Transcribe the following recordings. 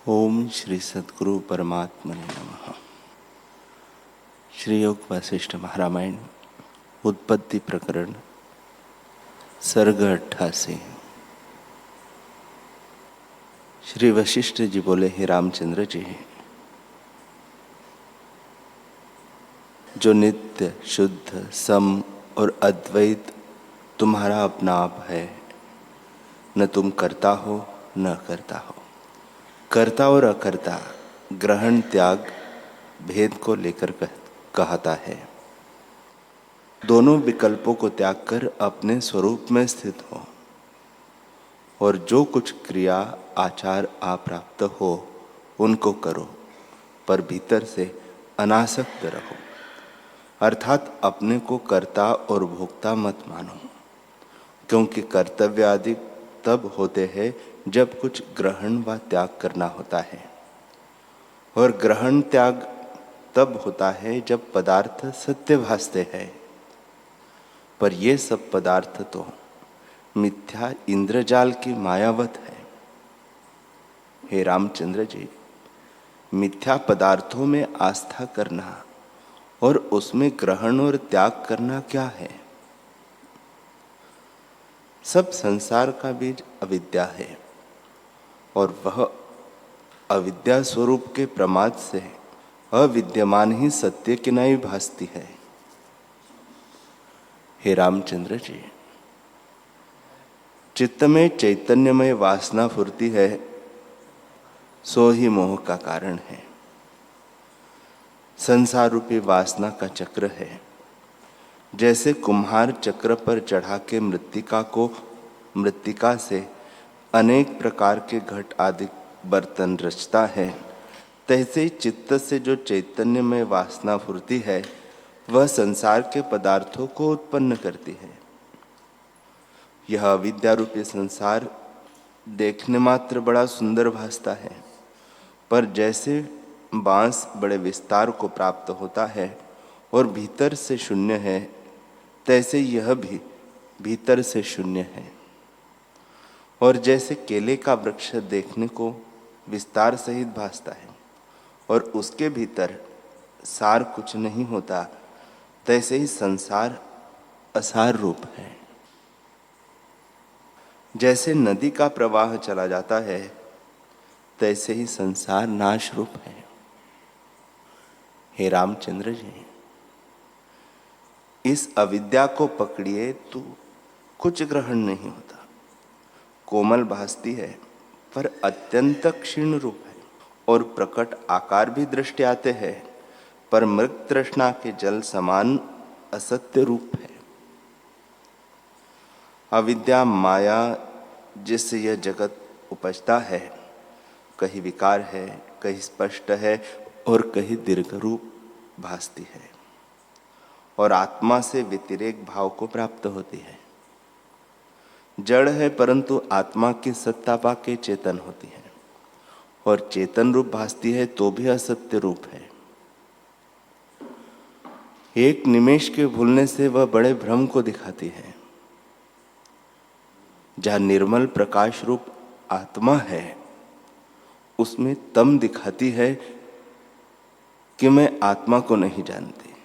ओम श्री सद्गुरु परमात्मने नमः। श्री योग वशिष्ठ महारामायण उत्पत्ति प्रकरण सर्ग 88। श्री वशिष्ठ जी बोले, हे रामचंद्र जी, जो नित्य शुद्ध सम और अद्वैत तुम्हारा अपना आप है, न तुम करता हो न करता हो। कर्ता और अकर्ता, ग्रहण त्याग भेद को लेकर कहता है। दोनों विकल्पों को त्याग कर अपने स्वरूप में स्थित हो और जो कुछ क्रिया आचार प्राप्त हो उनको करो, पर भीतर से अनासक्त रहो, अर्थात अपने को कर्ता और भोक्ता मत मानो, क्योंकि कर्तव्य आदि तब होते हैं जब कुछ ग्रहण व त्याग करना होता है, और ग्रहण त्याग तब होता है जब पदार्थ सत्य भासते हैं। पर ये सब पदार्थ तो मिथ्या इंद्रजाल की मायावत है। हे रामचंद्र जी, मिथ्या पदार्थों में आस्था करना और उसमें ग्रहण और त्याग करना क्या है? सब संसार का बीज अविद्या है, और वह अविद्या स्वरूप के प्रमाद से अविद्यमान ही सत्य की नहीं भासती है। हे रामचंद्र जी, चित्त में चैतन्यमय वासना फुरती है, सो ही मोह का कारण है। संसार रूपी वासना का चक्र है। जैसे कुम्हार चक्र पर चढ़ा के मृत्तिका से अनेक प्रकार के घट आदि बर्तन रचता है, तैसे ही चित्त से जो चैतन्य में वासना फुरती है, वह संसार के पदार्थों को उत्पन्न करती है। यह अविद्या रूपी संसार देखने मात्र बड़ा सुंदर भासता है, पर जैसे बांस बड़े विस्तार को प्राप्त होता है और भीतर से शून्य है, तैसे यह भी भीतर से शून्य है। और जैसे केले का वृक्ष देखने को विस्तार सहित भासता है और उसके भीतर सार कुछ नहीं होता, तैसे ही संसार असार रूप है। जैसे नदी का प्रवाह चला जाता है, तैसे ही संसार नाश रूप है। हे रामचंद्र जी, इस अविद्या को पकड़िए तो कुछ ग्रहण नहीं होता। कोमल भासती है पर अत्यंत क्षीण रूप है, और प्रकट आकार भी दृष्टि आते हैं, पर मृग तृष्णा के जल समान असत्य रूप है। अविद्या माया जिससे यह जगत उपजता है, कहीं विकार है, कहीं स्पष्ट है और कहीं दीर्घ रूप भासती है, और आत्मा से व्यतिरेक भाव को प्राप्त होती है। जड़ है परंतु आत्मा की सत्ता पाके चेतन होती है, और चेतन रूप भासती है तो भी असत्य रूप है। एक निमेष के भूलने से वह बड़े भ्रम को दिखाती है। जहाँ निर्मल प्रकाश रूप आत्मा है, उसमें तम दिखाती है कि मैं आत्मा को नहीं जानती।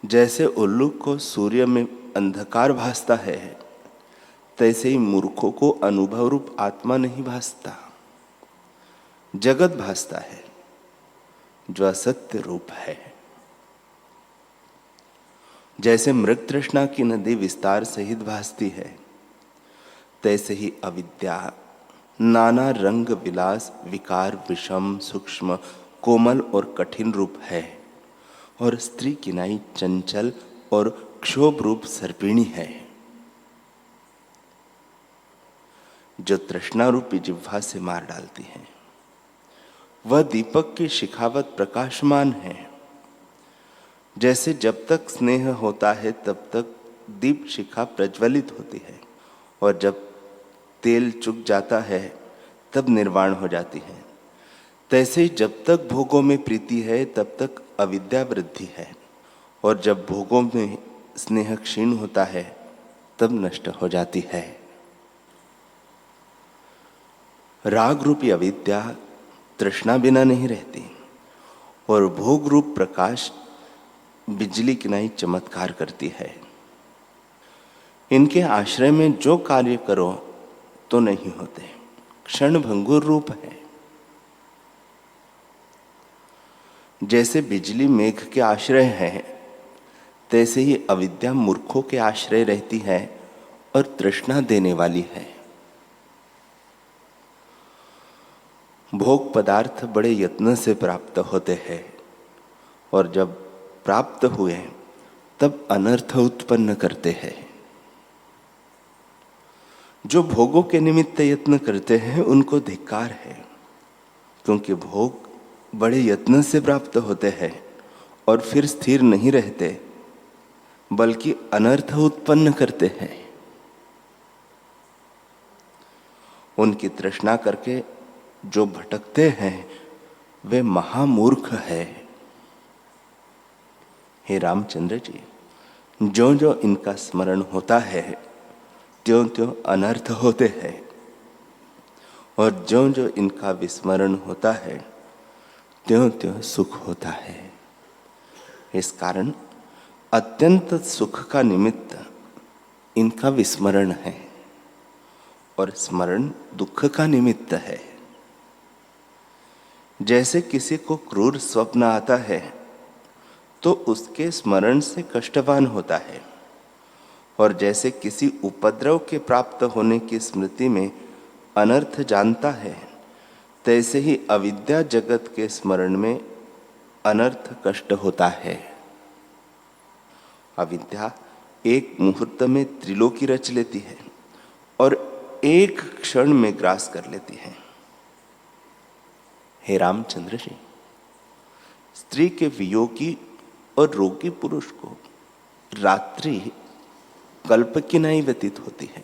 जैसे उल्लू को सूर्य में अंधकार भासता है, तैसे ही मूर्खों को अनुभव रूप आत्मा नहीं भासता। जगत भासता है जो असत्य रूप है। जैसे मृग तृष्णा की नदी विस्तार सहित भासती है, तैसे ही अविद्या नाना रंग विलास विकार विषम सूक्ष्म कोमल और कठिन रूप है, और स्त्री की नाई चंचल और क्षोभ रूप सर्पिणी है। जो तृष्णा रूपी जिह्वा से मार डालती है, वह दीपक की शिखावत प्रकाशमान है। जैसे जब तक स्नेह होता है तब तक दीप शिखा प्रज्वलित होती है, और जब तेल चुक जाता है तब निर्वाण हो जाती है, तैसे ही जब तक भोगों में प्रीति है तब तक अविद्या वृद्धि है, और जब भोगों में स्नेह क्षीण होता है तब नष्ट हो जाती है। राग रूपी अविद्या तृष्णा बिना नहीं रहती और भोग रूप प्रकाश बिजली की नाई चमत्कार करती है। इनके आश्रय में जो कार्य करो तो नहीं होते, क्षण भंगुर रूप है। जैसे बिजली मेघ के आश्रय है, तैसे ही अविद्या मूर्खों के आश्रय रहती है और तृष्णा देने वाली है। भोग पदार्थ बड़े यत्न से प्राप्त होते हैं और जब प्राप्त हुए तब अनर्थ उत्पन्न करते हैं। जो भोगों के निमित्त यत्न करते हैं उनको धिक्कार है, क्योंकि भोग बड़े यत्न से प्राप्त होते हैं और फिर स्थिर नहीं रहते, बल्कि अनर्थ उत्पन्न करते हैं। उनकी तृष्णा करके जो भटकते हैं वे महामूर्ख है। हे रामचंद्र जी, जो जो इनका स्मरण होता है त्यों त्यों अनर्थ होते हैं और जो जो इनका विस्मरण होता है त्यों त्यों सुख होता है। इस कारण अत्यंत सुख का निमित्त इनका विस्मरण है और स्मरण दुख का निमित्त है। जैसे किसी को क्रूर स्वप्न आता है तो उसके स्मरण से कष्टवान होता है, और जैसे किसी उपद्रव के प्राप्त होने की स्मृति में अनर्थ जानता है, तैसे ही अविद्या जगत के स्मरण में अनर्थ कष्ट होता है। अविद्या एक मुहूर्त में त्रिलोकी रच लेती है और एक क्षण में ग्रास कर लेती है। हे रामचंद्र जी, स्त्री के वियोगी और रोगी पुरुष को रात्रि कल्प की नाई व्यतीत होती है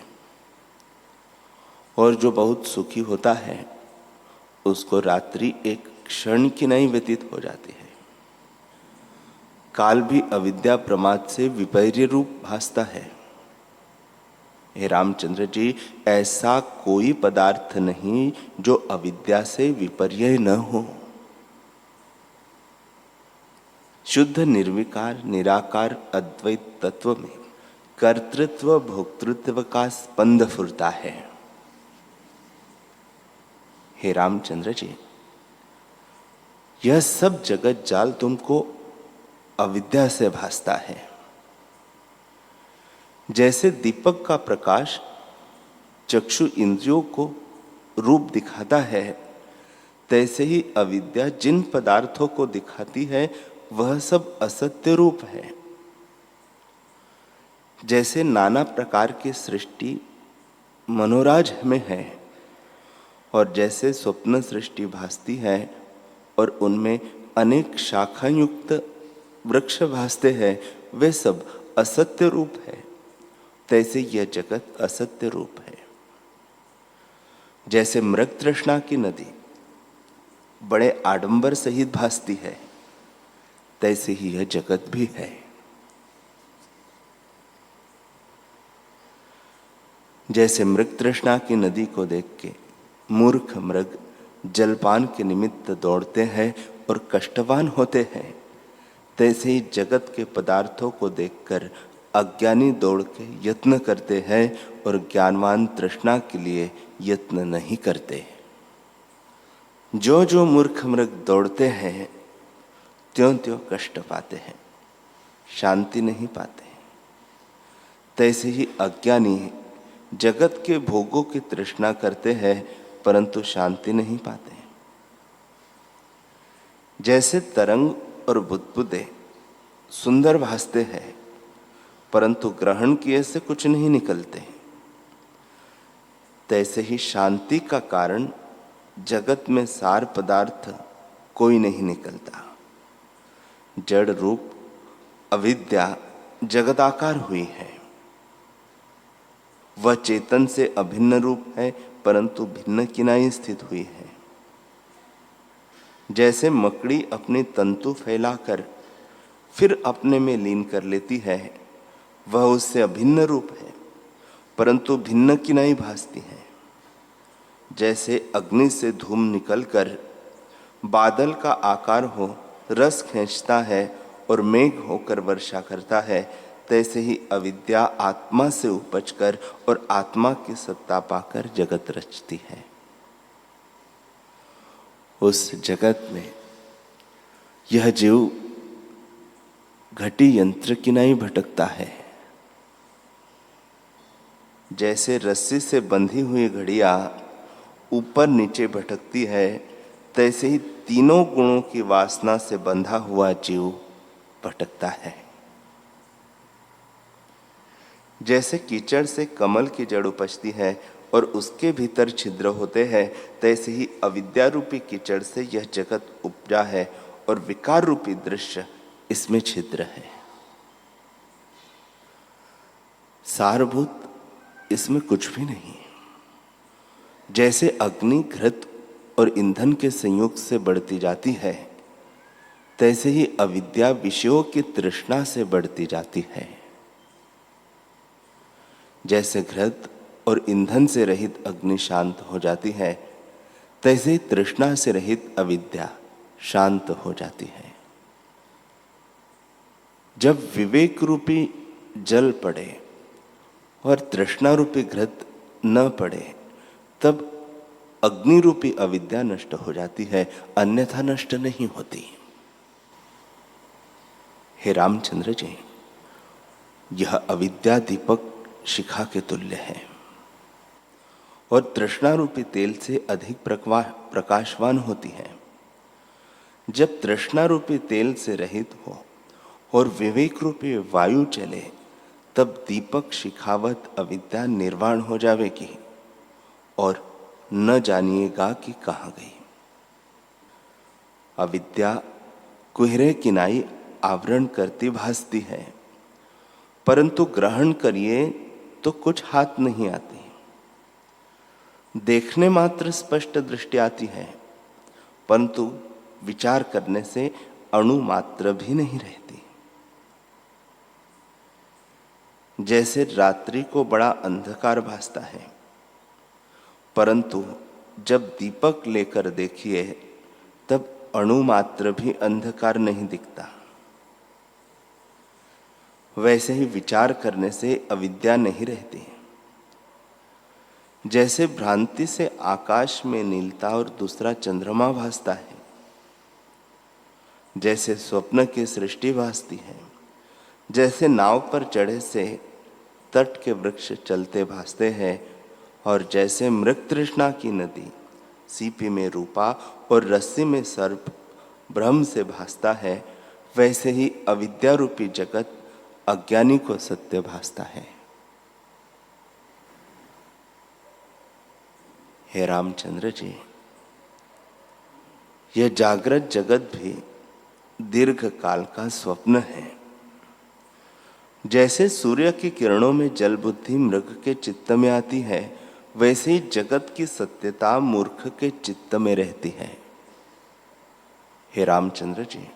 और जो बहुत सुखी होता है उसको रात्रि एक क्षण की नाई व्यतीत हो जाती है। काल भी अविद्या प्रमाद से विपर्य रूप भासता है। हे रामचंद्र जी, ऐसा कोई पदार्थ नहीं जो अविद्या से विपर्य न हो। शुद्ध निर्विकार निराकार अद्वैत तत्व में कर्तृत्व भोक्तृत्व का स्पंद फुरता है। हे रामचंद्र जी, यह सब जगत जाल तुमको अविद्या से भासता है। जैसे दीपक का प्रकाश चक्षु इंद्रियों को रूप दिखाता है, तैसे ही अविद्या जिन पदार्थों को दिखाती है वह सब असत्य रूप है। जैसे नाना प्रकार की सृष्टि मनोराज में है और जैसे स्वप्न सृष्टि भासती है और उनमें अनेक शाखा युक्त वृक्ष भासते हैं, वे सब असत्य रूप है, तैसे यह जगत असत्य रूप है। जैसे मृग तृष्णा की नदी बड़े आडंबर सहित भासती है, तैसे ही यह जगत भी है। जैसे मृग तृष्णा की नदी को देख के मूर्ख मृग जलपान के निमित्त दौड़ते हैं और कष्टवान होते हैं, तैसे ही जगत के पदार्थों को देखकर अज्ञानी दौड़ के यत्न करते हैं और ज्ञानवान तृष्णा के लिए यत्न नहीं करते। जो जो मूर्ख मृग दौड़ते हैं त्यों त्यों कष्ट पाते हैं, शांति नहीं पाते। तैसे ही अज्ञानी जगत के भोगों की तृष्णा करते हैं परंतु शांति नहीं पाते। जैसे तरंग और बुदबुदे सुंदर भासते हैं परंतु ग्रहण किए से कुछ नहीं निकलते, तैसे ही शांति का कारण जगत में सार पदार्थ कोई नहीं निकलता। जड़ रूप अविद्या जगदाकार हुई है। वह चेतन से अभिन्न रूप है परंतु भिन्न किनाई स्थित हुई है। जैसे मकड़ी अपनी तंतु फैलाकर फिर अपने में लीन कर लेती है, वह उससे अभिन्न रूप है परंतु भिन्न किनाई भासती है। जैसे अग्नि से धूम निकलकर बादल का आकार हो, रस खींचता है और मेघ होकर वर्षा करता है, तैसे ही अविद्या आत्मा से उपजकर और आत्मा की सत्ता पाकर जगत रचती है। उस जगत में यह जीव घटी यंत्र की नहीं भटकता है। जैसे रस्सी से बंधी हुई घड़ियां ऊपर नीचे भटकती है, तैसे ही तीनों गुणों की वासना से बंधा हुआ जीव भटकता है। जैसे कीचड़ से कमल की जड़ उपजती है और उसके भीतर छिद्र होते हैं, तैसे ही अविद्या रूपी कीचड़ से यह जगत उपजा है और विकार रूपी दृश्य इसमें छिद्र है। सारभूत इसमें कुछ भी नहीं। जैसे अग्नि घृत और ईंधन के संयोग से बढ़ती जाती है, तैसे ही अविद्या विषयों की तृष्णा से बढ़ती जाती है। जैसे घृत और ईंधन से रहित अग्नि शांत हो जाती है, तैसे ही तृष्णा से रहित अविद्या शांत हो जाती है। जब विवेक रूपी जल पड़े और तृष्णा रूपी घृत न पड़े, तब अग्नि रूपी अविद्या नष्ट हो जाती है, अन्यथा नष्ट नहीं होती। हे रामचंद्र जी, यह अविद्या दीपक शिखा के तुल्य है और तृष्णा रूपी तेल से अधिक प्रकाशवान होती है। जब तृष्णा रूपी तेल से रहित हो और विवेक रूपी वायु चले, तब दीपक शिखावत अविद्या निर्वाण हो जाएगी और न जानिएगा कि कहाँ गई। अविद्या कुहरे किनाई आवरण करती भासती है, परंतु ग्रहण करिए तो कुछ हाथ नहीं आती। देखने मात्र स्पष्ट दृष्टि आती है, परंतु विचार करने से अणु मात्र भी नहीं रहती। जैसे रात्रि को बड़ा अंधकार भासता है, परंतु जब दीपक लेकर देखिए तब अणु मात्र भी अंधकार नहीं दिखता। वैसे ही विचार करने से अविद्या नहीं रहती। जैसे भ्रांति से आकाश में नीलता और दूसरा चंद्रमा भासता है, जैसे स्वप्न की सृष्टि भासती है, जैसे नाव पर चढ़े से तट के वृक्ष चलते भासते हैं, और जैसे मृग तृष्णा की नदी सीपी में रूपा और रस्सी में सर्प भ्रम से भासता है, वैसे ही अविद्या रूपी जगत अज्ञानी को सत्य भासता है। हे रामचंद्र जी, यह जागृत जगत भी दीर्घ काल का स्वप्न है। जैसे सूर्य की किरणों में जल बुद्धि मृग के चित्त में आती है, वैसे ही जगत की सत्यता मूर्ख के चित्त में रहती है। हे रामचंद्र जी,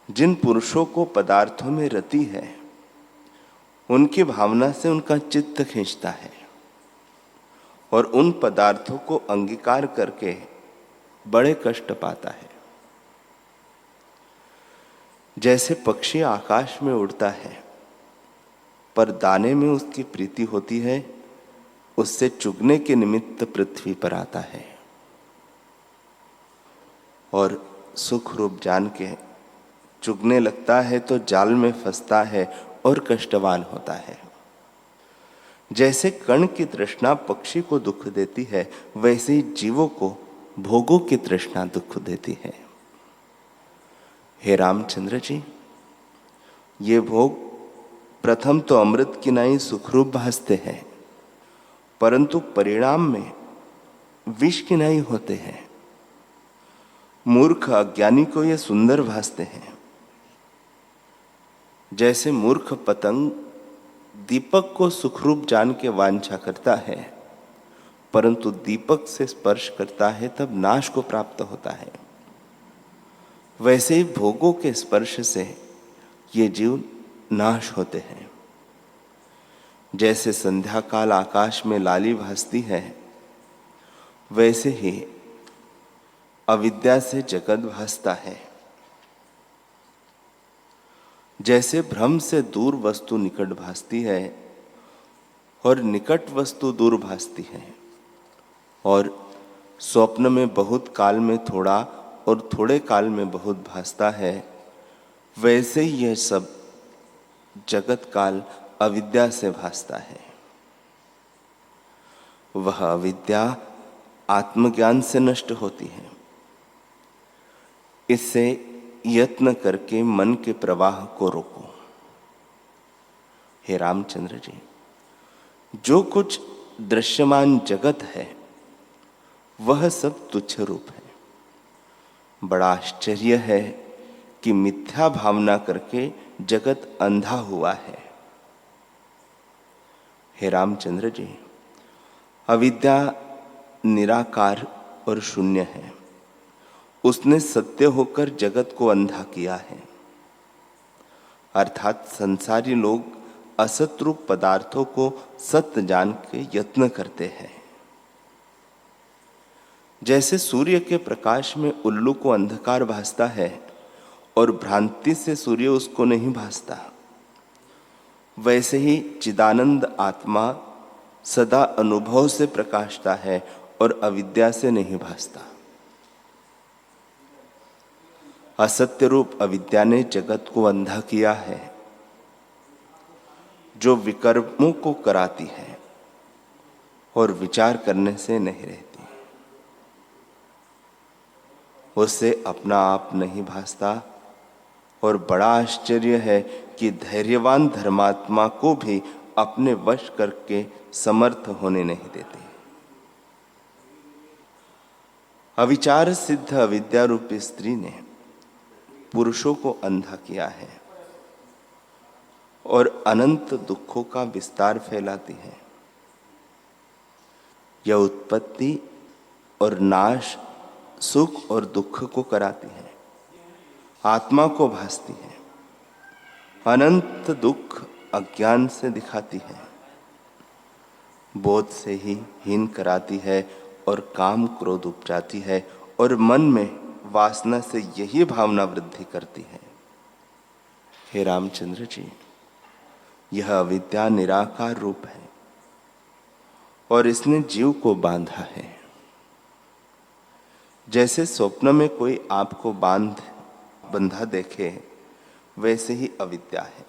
जिन पुरुषों को पदार्थों में रति है, उनकी भावना से उनका चित्त खींचता है और उन पदार्थों को अंगीकार करके बड़े कष्ट पाता है। जैसे पक्षी आकाश में उड़ता है, पर दाने में उसकी प्रीति होती है, उससे चुगने के निमित्त पृथ्वी पर आता है और सुख रूप जान के चुगने लगता है तो जाल में फंसता है और कष्टवान होता है। जैसे कण की तृष्णा पक्षी को दुख देती है, वैसे ही जीवों को भोगों की तृष्णा दुख देती है। हे रामचंद्र जी, ये भोग प्रथम तो अमृत की नाई सुखरूप भासते हैं, परंतु परिणाम में विष की नाई होते हैं। मूर्ख अज्ञानी को ये सुंदर भासते हैं। जैसे मूर्ख पतंग दीपक को सुखरूप जान के वांछा करता है, परंतु दीपक से स्पर्श करता है तब नाश को प्राप्त होता है, वैसे ही भोगों के स्पर्श से ये जीव नाश होते हैं। जैसे संध्या काल आकाश में लाली भासती है, वैसे ही अविद्या से जगत भासता है। जैसे भ्रम से दूर वस्तु निकट भासती है और निकट वस्तु दूर भासती है, और स्वप्न में बहुत काल में थोड़ा और थोड़े काल में बहुत भासता है, वैसे ही यह सब जगत काल अविद्या से भासता है। वह अविद्या आत्मज्ञान से नष्ट होती है। इससे यत्न करके मन के प्रवाह को रोको। हे रामचंद्र जी, जो कुछ दृश्यमान जगत है वह सब तुच्छ रूप है। बड़ा आश्चर्य है कि मिथ्या भावना करके जगत अंधा हुआ है। हे रामचंद्र जी, अविद्या निराकार और शून्य है। उसने सत्य होकर जगत को अंधा किया है। अर्थात संसारी लोग असत रूप पदार्थों को सत्य जान के यत्न करते हैं। जैसे सूर्य के प्रकाश में उल्लू को अंधकार भासता है और भ्रांति से सूर्य उसको नहीं भासता, वैसे ही चिदानंद आत्मा सदा अनुभव से प्रकाशता है और अविद्या से नहीं भासता। असत्य रूप अविद्या ने जगत को अंधा किया है, जो विकर्मों को कराती है और विचार करने से नहीं रहती। उससे अपना आप नहीं भासता, और बड़ा आश्चर्य है कि धैर्यवान धर्मात्मा को भी अपने वश करके समर्थ होने नहीं देते। अविचार सिद्ध अविद्या रूपी स्त्री ने पुरुषों को अंधा किया है और अनंत दुखों का विस्तार फैलाती है। यह उत्पत्ति और नाश, सुख और दुख को कराती है, आत्मा को भासती है। अनंत दुख अज्ञान से दिखाती है, बोध से ही हीन कराती है और काम क्रोध उपजाती है, और मन में वासना से यही भावना वृद्धि करती है। हे रामचंद्र जी, यह अविद्या निराकार रूप है और इसने जीव को बांधा है। जैसे स्वप्न में कोई आपको बंधा देखे, वैसे ही अविद्या है।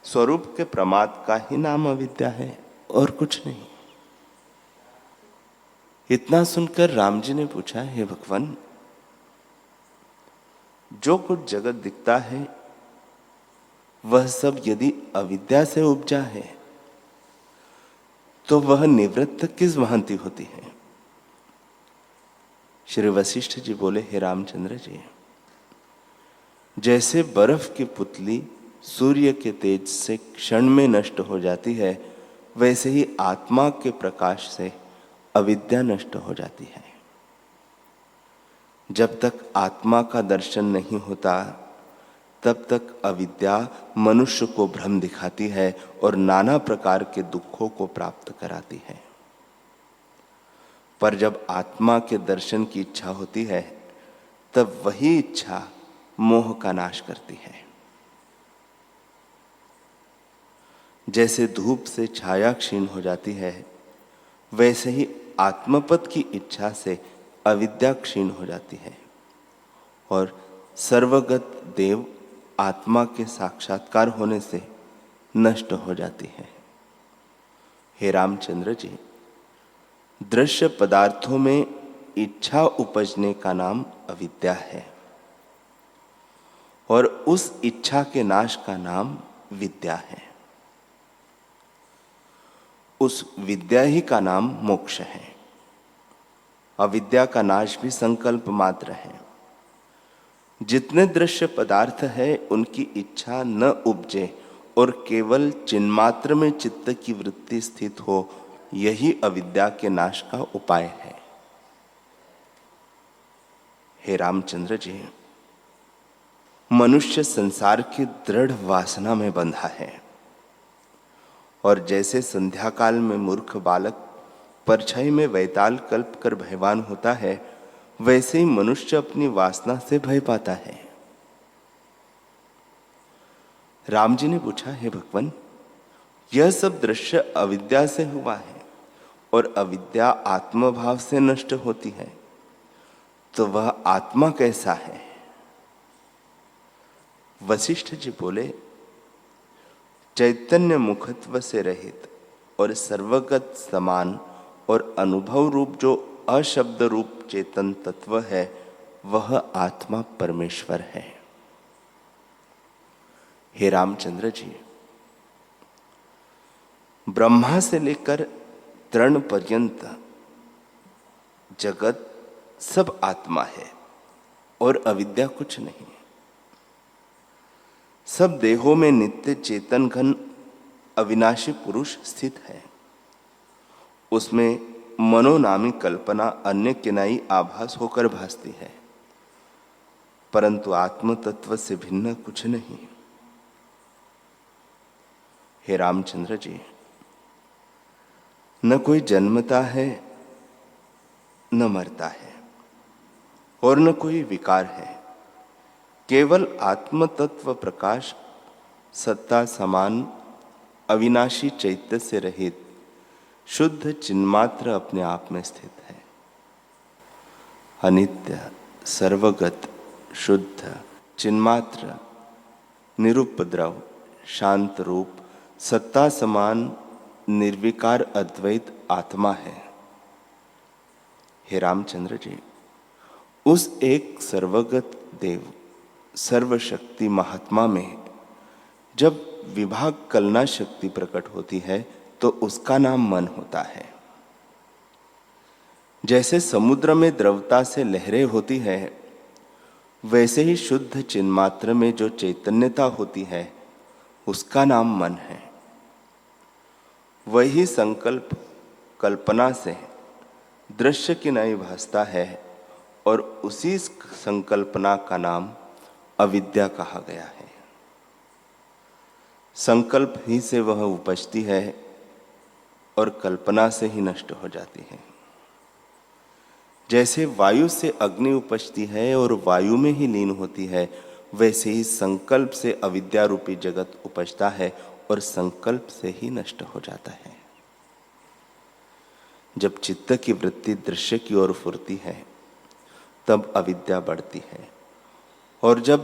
स्वरूप के प्रमाद का ही नाम अविद्या है और कुछ नहीं। इतना सुनकर राम जी ने पूछा, हे भगवान, जो कुछ जगत दिखता है वह सब यदि अविद्या से उपजा है तो वह निवृत्त किस भांति होती है? श्री वशिष्ठ जी बोले, हे रामचंद्र जी, जैसे बर्फ की पुतली सूर्य के तेज से क्षण में नष्ट हो जाती है, वैसे ही आत्मा के प्रकाश से अविद्या नष्ट हो जाती है। जब तक आत्मा का दर्शन नहीं होता तब तक अविद्या मनुष्य को भ्रम दिखाती है और नाना प्रकार के दुखों को प्राप्त कराती है। पर जब आत्मा के दर्शन की इच्छा होती है तब वही इच्छा मोह का नाश करती है। जैसे धूप से छाया क्षीण हो जाती है, वैसे ही आत्मपद की इच्छा से अविद्या क्षीण हो जाती है और सर्वगत देव आत्मा के साक्षात्कार होने से नष्ट हो जाती है। हे रामचंद्र जी, दृश्य पदार्थों में इच्छा उपजने का नाम अविद्या है और उस इच्छा के नाश का नाम विद्या है। उस विद्या ही का नाम मोक्ष है। अविद्या का नाश भी संकल्प मात्र है। जितने दृश्य पदार्थ है उनकी इच्छा न उपजे और केवल चिन्मात्र में चित्त की वृत्ति स्थित हो, यही अविद्या के नाश का उपाय है। हे रामचंद्र जी, मनुष्य संसार की दृढ़ वासना में बंधा है और जैसे संध्या काल में मूर्ख बालक परछाई में वैताल कल्प कर भयवान होता है, वैसे ही मनुष्य अपनी वासना से भय पाता है। राम जी ने पूछा, हे भगवान, यह सब दृश्य अविद्या से हुआ है और अविद्या आत्मभाव से नष्ट होती है, तो वह आत्मा कैसा है? वशिष्ठ जी बोले, चैतन्य मुखत्व से रहित और सर्वगत समान और अनुभव रूप जो अशब्द रूप चेतन तत्व है, वह आत्मा परमेश्वर है। हे रामचंद्र जी, ब्रह्मा से लेकर तृण पर्यंत जगत सब आत्मा है और अविद्या कुछ नहीं। सब देहों में नित्य चेतन घन अविनाशी पुरुष स्थित है। उसमें मनोनामी कल्पना अन्य किनाई आभास होकर भासती है, परंतु आत्म तत्व से भिन्न कुछ नहीं। हे रामचंद्र जी, न कोई जन्मता है न मरता है और न कोई विकार है। केवल आत्म तत्व प्रकाश सत्ता समान अविनाशी चैत्य से रहित शुद्ध चिन्मात्र अपने आप में स्थित है। अनित्य, सर्वगत, शुद्ध, चिन्मात्र, निरुपद्रव, शांत रूप, सत्ता समान निर्विकार अद्वैत आत्मा है। हे रामचंद्र जी, उस एक सर्वगत देव सर्वशक्ति महात्मा में जब विभाग कलना शक्ति प्रकट होती है तो उसका नाम मन होता है। जैसे समुद्र में द्रवता से लहरें होती है, वैसे ही शुद्ध चिन्मात्र में जो चैतन्यता होती है उसका नाम मन है। वही संकल्प कल्पना से दृश्य की नहीं भासता है और उसी संकल्पना का नाम अविद्या कहा गया है। संकल्प ही से वह उपजती है और कल्पना से ही नष्ट हो जाती है। जैसे वायु से अग्नि उपजती है और वायु में ही लीन होती है, वैसे ही संकल्प से अविद्या रूपी जगत उपजता है और संकल्प से ही नष्ट हो जाता है। जब चित्त की वृत्ति दृश्य की ओर फुरती है तब अविद्या बढ़ती है, और जब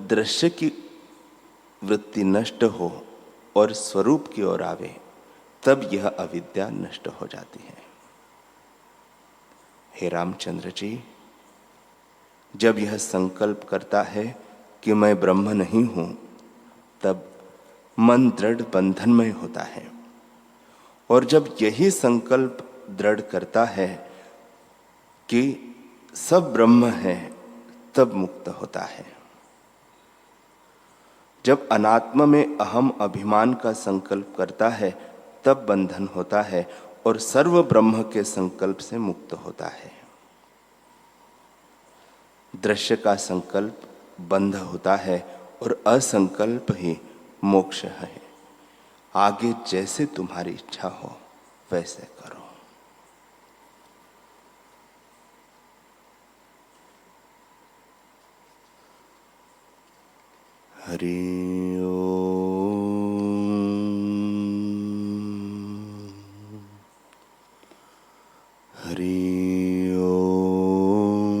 दृश्य की वृत्ति नष्ट हो और स्वरूप की ओर आवे तब यह अविद्या नष्ट हो जाती है। हे रामचंद्र जी, जब यह संकल्प करता है कि मैं ब्रह्म नहीं हूं, तब मन दृढ़ बंधनमय होता है, और जब यही संकल्प दृढ़ करता है कि सब ब्रह्म है, तब मुक्त होता है। जब अनात्म में अहम अभिमान का संकल्प करता है तब बंधन होता है और सर्व ब्रह्म के संकल्प से मुक्त होता है। दृश्य का संकल्प बंध होता है और असंकल्प ही मोक्ष है। आगे जैसे तुम्हारी इच्छा हो वैसे करो। हरि ओम। हरि ओम।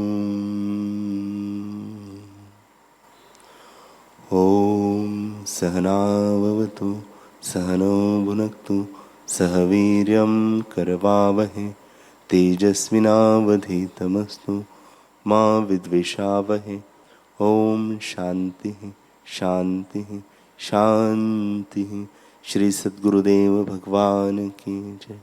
ओम सहना भवतु सहनो भुनक्तु सह वीर्यं करवावहै तेजस्विनावधीतमस्तु मा विद्विषावहै। ओम शांति शांति शांति। श्री सद्गुरुदेव भगवान की जय।